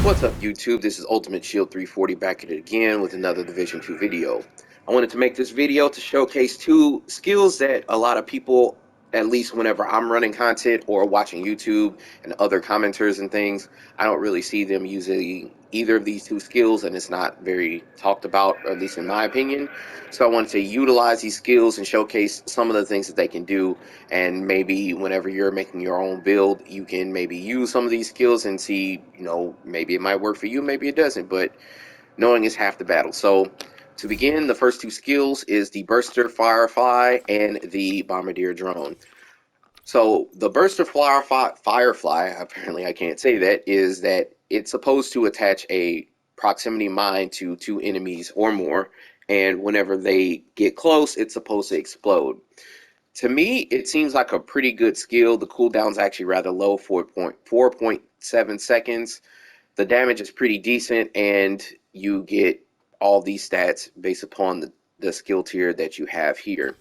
What's up YouTube? This is Ultimate Shield 340 back at it again with another Division 2 video. I wanted to make this video to showcase two skills that a lot of people, at least whenever I'm running content or watching YouTube and other commenters and things, I don't really see them using either of these two skills, and it's not very talked about, or at least in my opinion. So I wanted to utilize these skills and showcase some of the things that they can do, and maybe whenever you're making your own build, you can maybe use some of these skills and see, maybe it might work for you, maybe it doesn't, but knowing is half the battle. So to begin, the first two skills is the burster firefly and the bombardier drone. So the burster firefly, apparently I can't say that, is that it's supposed to attach a proximity mine to two enemies or more, and whenever they get close, it's supposed to explode. To me, it seems like a pretty good skill. The cooldown's actually rather low, 4.7 seconds. The damage is pretty decent, and you get all these stats based upon the skill tier that you have here.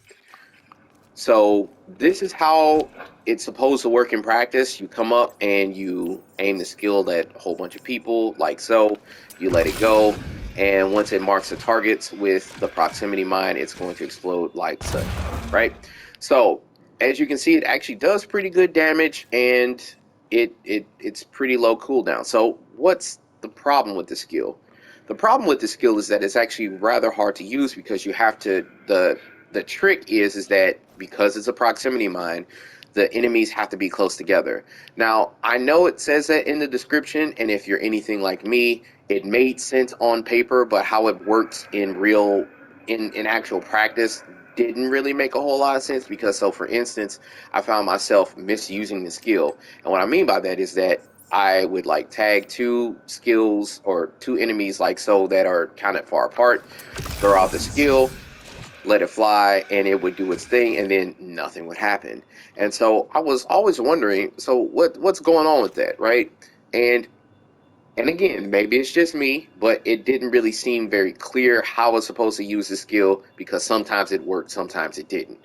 So this is how it's supposed to work in practice. You come up and you aim the skill at a whole bunch of people, like so. You let it go, and once it marks the targets with the proximity mine, it's going to explode like such, right? So as you can see, it actually does pretty good damage, and it's pretty low cooldown. So what's the problem with the skill? The problem with the skill is that it's actually rather hard to use because you have to the trick is that because it's a proximity mine, the enemies have to be close together. Now, I know it says that in the description, and if you're anything like me, it made sense on paper, but how it works in actual practice didn't really make a whole lot of sense because, so for instance, I found myself misusing the skill. And what I mean by that is that I would like tag two skills or two enemies like so that are kind of far apart, throw out the skill, let it fly, and it would do its thing, and then nothing would happen. And so I was always wondering, so what's going on with that, right? And again, maybe it's just me, but it didn't really seem very clear how I was supposed to use the skill because sometimes it worked, sometimes it didn't.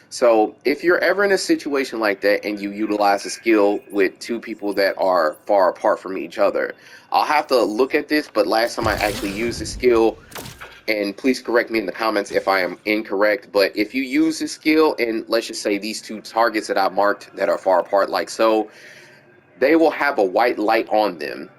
So if you're ever in a situation like that and you utilize a skill with two people that are far apart from each other, I'll have to look at this, but last time I actually used the skill, and please correct me in the comments if I am incorrect, but if you use this skill and let's just say these two targets that I marked that are far apart like so, they will have a white light on them.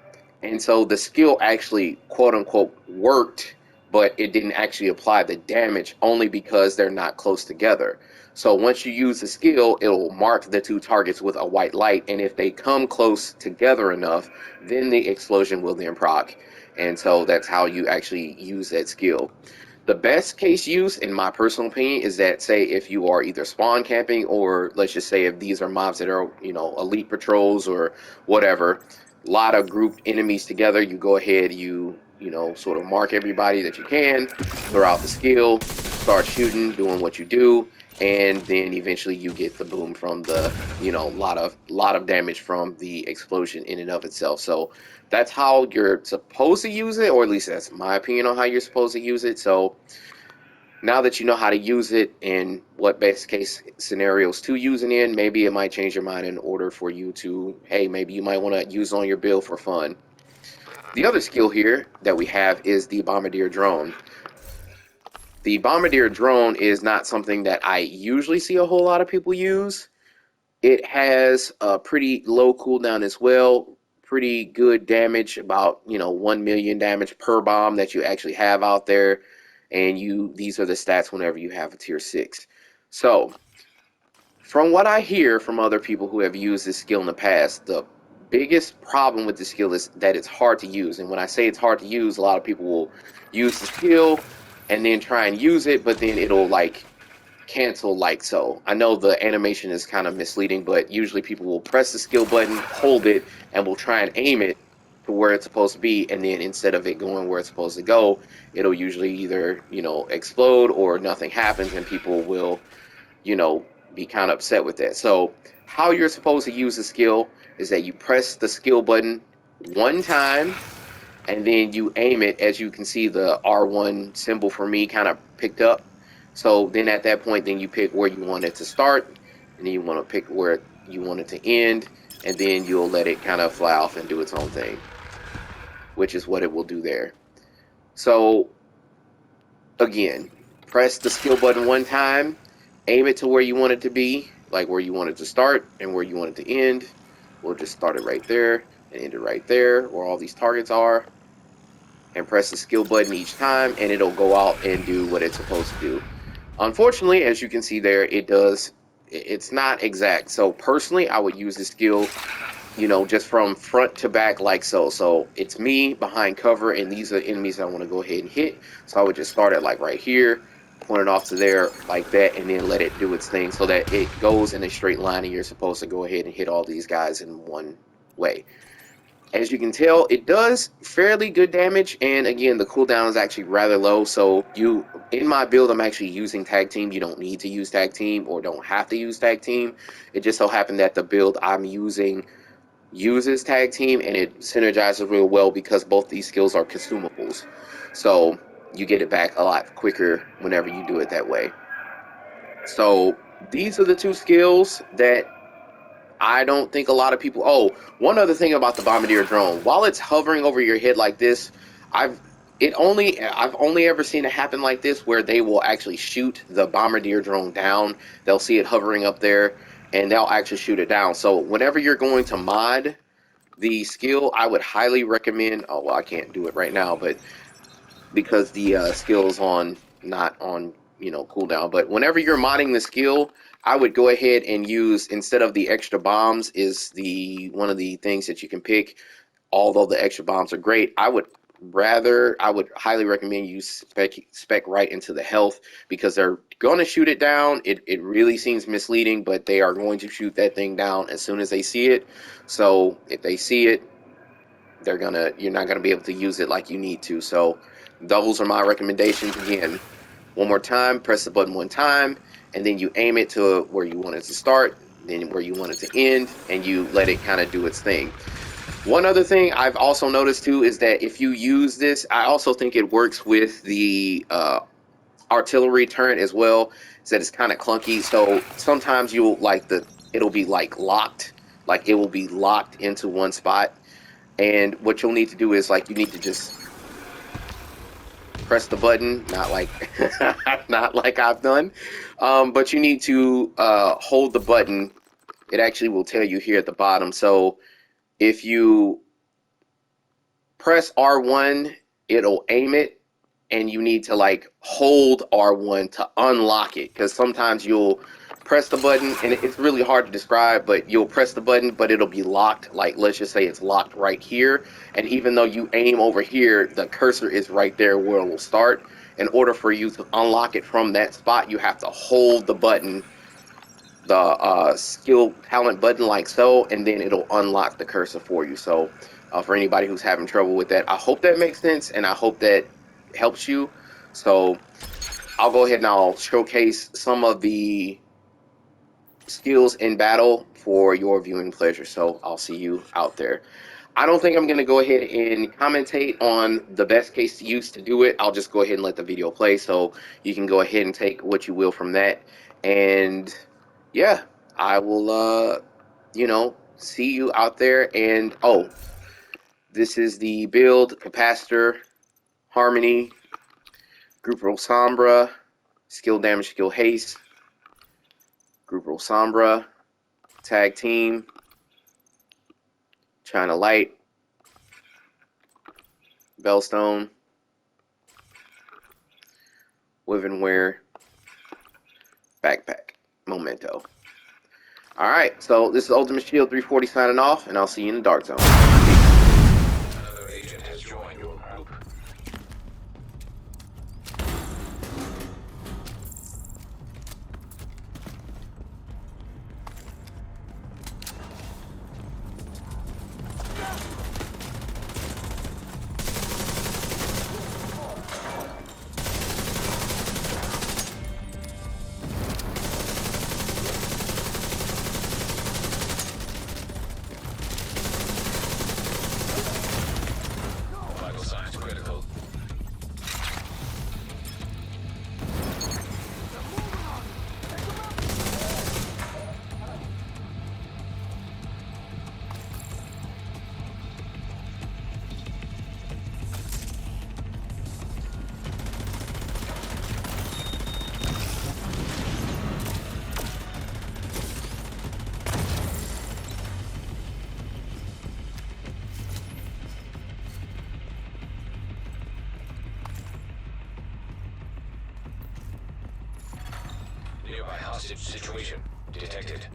And so the skill actually quote unquote worked, but it didn't actually apply the damage only because they're not close together. So once you use the skill, it'll mark the two targets with a white light, and if they come close together enough, then the explosion will then proc. And so that's how you actually use that skill. The best case use, in my personal opinion, is that, say, if you are either spawn camping or let's just say if these are mobs that are, elite patrols or whatever, a lot of grouped enemies together, you go ahead, sort of mark everybody that you can, throw out the skill, start shooting, doing what you do, and then eventually you get the boom from the, lot of damage from the explosion in and of itself. So that's how you're supposed to use it, or at least that's my opinion on how you're supposed to use it. So now that you know how to use it and what best case scenarios to use it in, maybe it might change your mind in order for you to, hey, maybe you might want to use it on your build for fun. The other skill here that we have is the bombardier drone. The bombardier drone is not something that I usually see a whole lot of people use. It has a pretty low cooldown as well, pretty good damage, about 1 million damage per bomb that you actually have out there, and these are the stats whenever you have a tier 6. So from what I hear from other people who have used this skill in the past, the biggest problem with the skill is that it's hard to use. And when I say it's hard to use, a lot of people will use the skill and then try and use it, but then it'll like cancel like so. I know the animation is kind of misleading, but usually people will press the skill button, hold it, and will try and aim it to where it's supposed to be, and then instead of it going where it's supposed to go, it'll usually either, explode or nothing happens, and people will, be kind of upset with that. So how you're supposed to use the skill is that you press the skill button one time, and then you aim it. As you can see, the R1 symbol for me kind of picked up. So then at that point, then you pick where you want it to start, and then you want to pick where you want it to end, and then you'll let it kind of fly off and do its own thing. which is what it will do there. So again, press the skill button one time, aim it to where you want it to be, like where you want it to start and where you want it to end. We'll just start it right there and end it right there where all these targets are, and press the skill button each time, and it'll go out and do what it's supposed to do. Unfortunately, as you can see there, it's not exact. So personally, I would use the skill, you know, just from front to back like so. So it's me behind cover, and these are enemies I want to go ahead and hit. So I would just start it like right here, point it off to there like that, and then let it do its thing so that it goes in a straight line, and you're supposed to go ahead and hit all these guys in one way. As you can tell, it does fairly good damage, and again, the cooldown is actually rather low. So in my build, I'm actually using tag team. You don't need to use tag team or don't have to use tag team. It just so happened that the build I'm using uses tag team, and it synergizes real well because both these skills are consumables. So you get it back a lot quicker whenever you do it that way. So these are the two skills that I don't think a lot of people. Oh, one other thing about the bombardier drone: while it's hovering over your head like this, I've only ever seen it happen like this, where they will actually shoot the bombardier drone down. They'll see it hovering up there, and they'll actually shoot it down. So whenever you're going to mod the skill, I would highly recommend. Oh well, I can't do it right now, but because the skill is not on cooldown. But whenever you're modding the skill, I would go ahead and use, instead of the extra bombs, is one of the things that you can pick. Although the extra bombs are great, I would highly recommend you spec right into the health, because they're going to shoot it down. It really seems misleading, but they are going to shoot that thing down as soon as they see it. So if they see it, you're not gonna be able to use it like you need to. So those are my recommendations. Again, one more time, press the button one time, and then you aim it to where you want it to start, then where you want it to end, and you let it kind of do its thing. One other thing I've also noticed too is that if you use this, I also think it works with the artillery turret as well, is that it's kind of clunky. So sometimes it'll be like locked, like it will be locked into one spot. And what you'll need to do is, like, you need to just press the button, not like not like I've done, but you need to hold the button. It actually will tell you here at the bottom. So if you press R1, it'll aim it, and you need to like hold R1 to unlock it, because sometimes you'll press the button, and it's really hard to describe, but you'll press the button, but it'll be locked. Like, let's just say it's locked right here, and even though you aim over here, the cursor is right there where it will start. In order for you to unlock it from that spot, you have to hold the button, the skill talent button, like so, and then it'll unlock the cursor for you. So for anybody who's having trouble with that, I hope that makes sense, and I hope that helps you. So I'll go ahead and I'll showcase some of the skills in battle for your viewing pleasure. So I'll see you out there. I don't think I'm going to go ahead and commentate on the best case to use to do it. I'll just go ahead and let the video play, so you can go ahead and take what you will from that. And yeah, I will see you out there. And oh, this is the build: capacitor, harmony, group roll sombra, skill damage, skill haste, group roll sombra, tag team, China light, bellstone, Wivenware, backpack, memento. Alright, so this is Ultimate Shield 340 signing off, and I'll see you in the dark zone. Another agent has joined your group. Nearby hostage situation detected.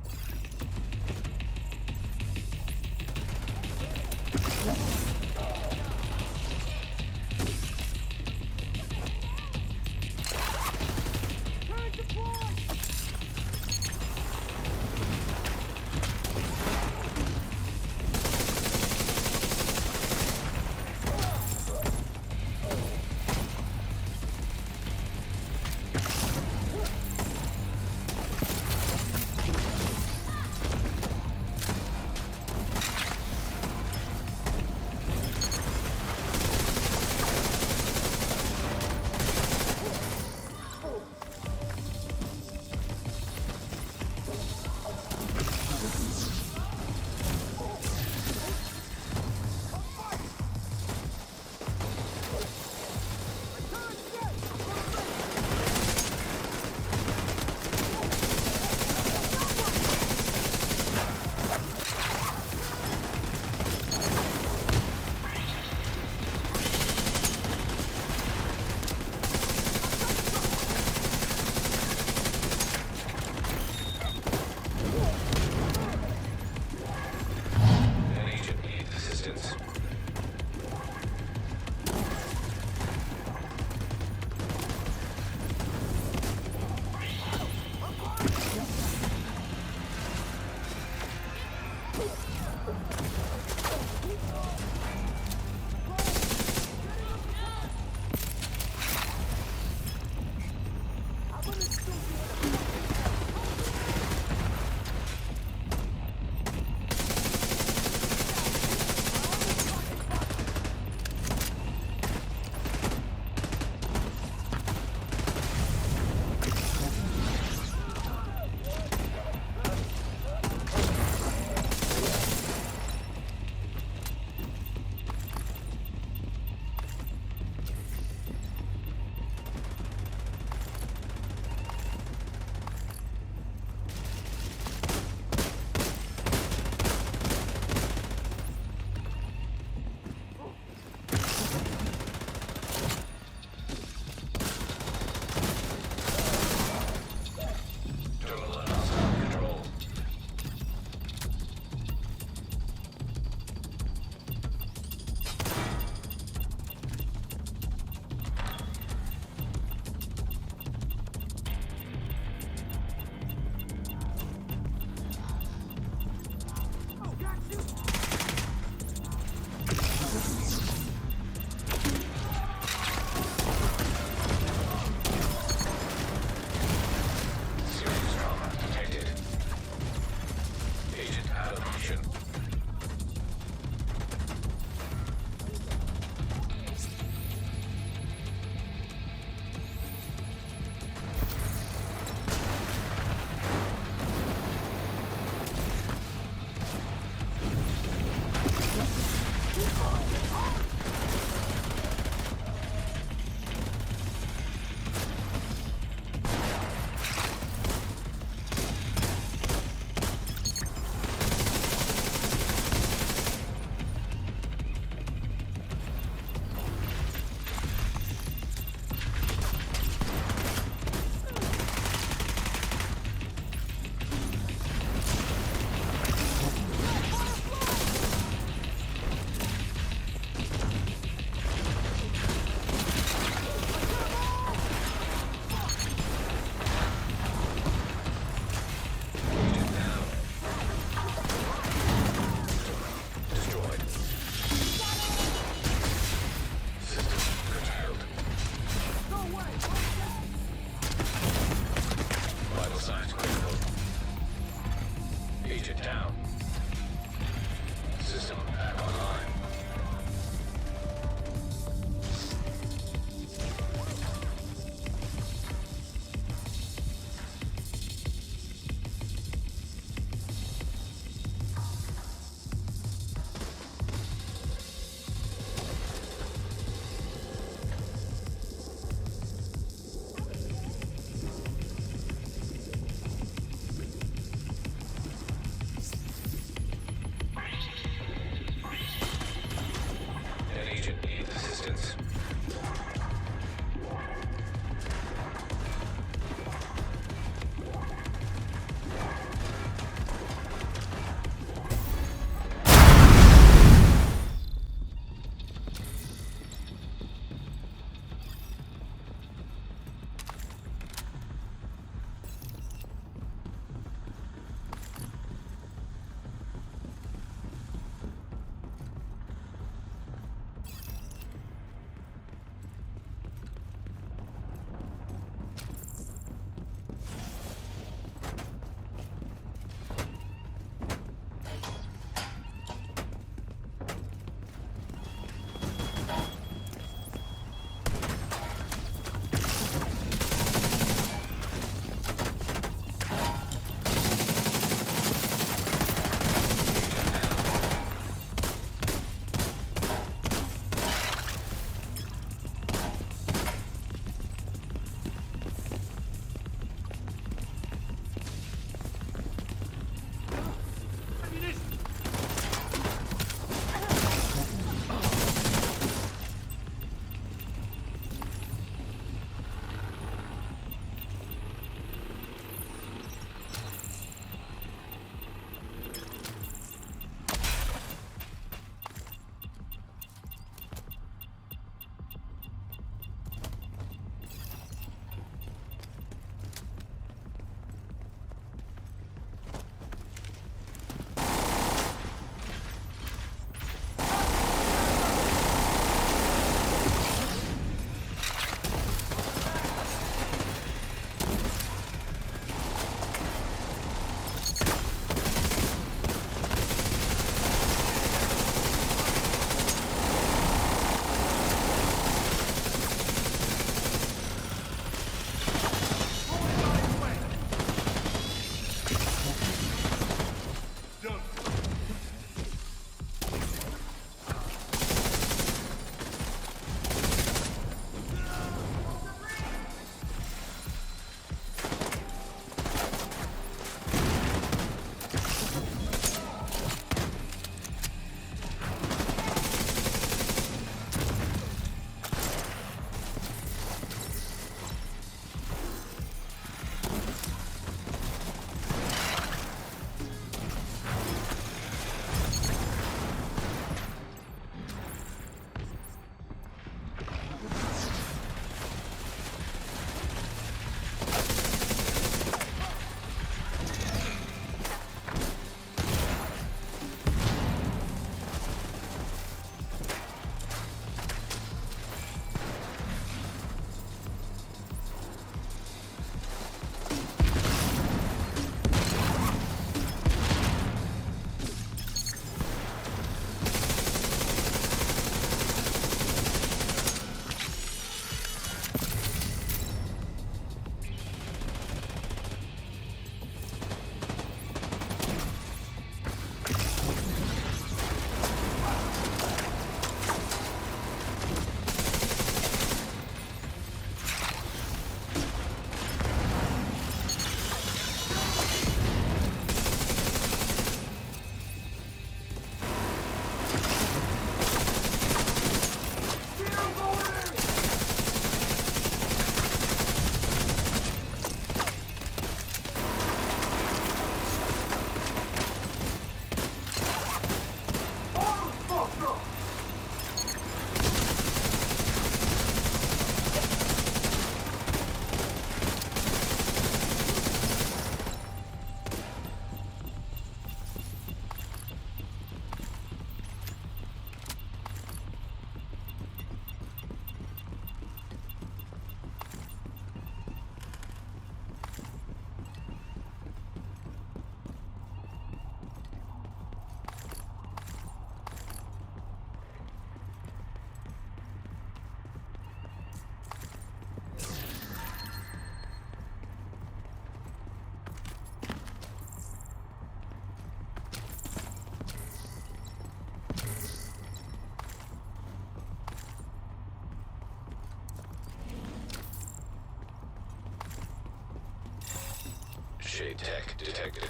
Shade tech detected.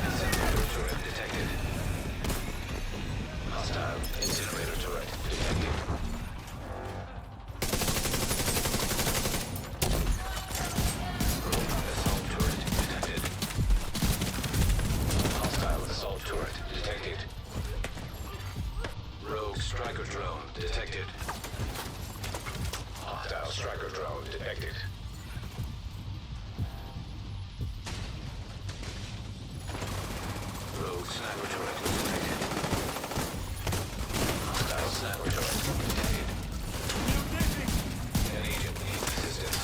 Incinerator turret detected. Hostile incinerator turret detected. Assault turret detected. Hostile assault turret detected. Rogue striker drone detected. Hostile striker drone detected. Rogue sniper turret detected. Hostile sniper turret detected. An agent needs assistance.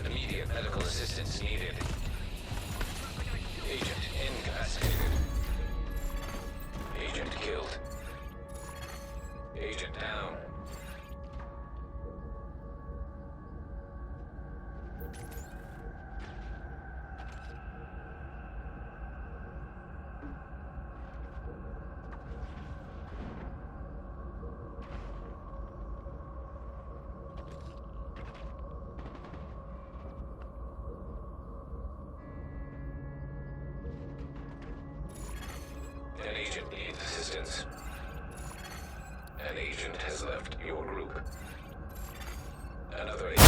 Immediate medical assistance needed. Agent incapacitated. Agent killed. Agent down. An agent needs assistance. An agent has left your group. Another agent